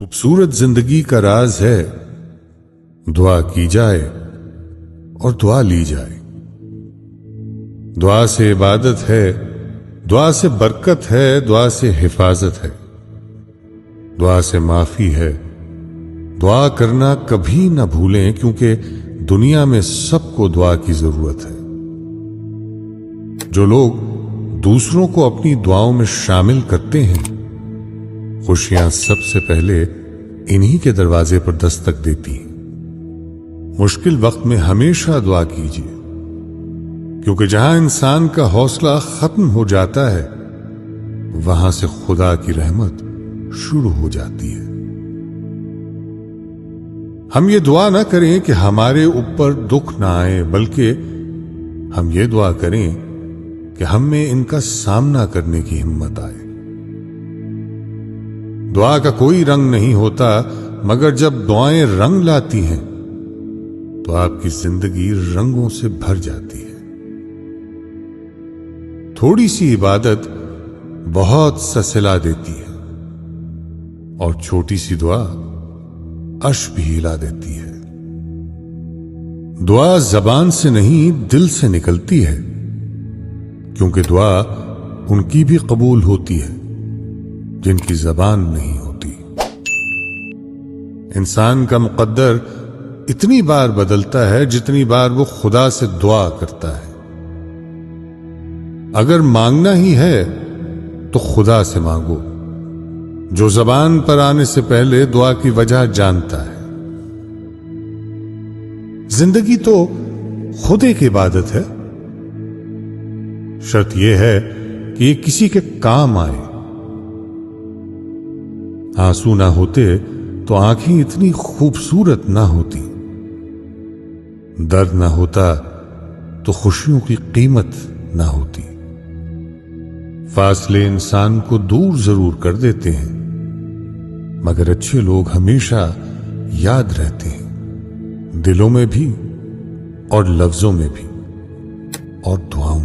खूबसूरत जिंदगी का राज है दुआ की जाए और दुआ ली जाए। दुआ से इबादत है, दुआ से बरकत है, दुआ से हिफाजत है, दुआ से माफी है। दुआ करना कभी ना भूलें क्योंकि दुनिया में सबको दुआ की जरूरत है। जो लोग दूसरों को अपनी दुआओं में शामिल करते हैं, खुशियां सबसे पहले इन्हीं के दरवाजे पर दस्तक देती हैं। मुश्किल वक्त में हमेशा दुआ कीजिए क्योंकि जहां इंसान का हौसला खत्म हो जाता है वहां से खुदा की रहमत शुरू हो जाती है। हम ये दुआ ना करें कि हमारे ऊपर दुख ना आए, बल्कि हम ये दुआ करें कि हम में इनका सामना करने की हिम्मत आए। दुआ का कोई रंग नहीं होता, मगर जब दुआएं रंग लाती हैं तो आपकी जिंदगी रंगों से भर जाती है। थोड़ी सी इबादत बहुत सा सिला देती है और छोटी सी दुआ अर्श भी हिला देती है। दुआ जबान से नहीं दिल से निकलती है क्योंकि दुआ उनकी भी कबूल होती है जिनकी जबान नहीं होती। इंसान का मुकद्दर इतनी बार बदलता है जितनी बार वो खुदा से दुआ करता है। अगर मांगना ही है तो खुदा से मांगो जो जबान पर आने से पहले दुआ की वजह जानता है। जिंदगी तो खुद एक इबादत है, शर्त यह है कि ये किसी के काम आए। आंसू ना होते तो आंखें इतनी खूबसूरत ना होती, दर्द ना होता तो खुशियों की कीमत ना होती। फासले इंसान को दूर जरूर कर देते हैं, मगर अच्छे लोग हमेशा याद रहते हैं, दिलों में भी और लफ्जों में भी और दुआओं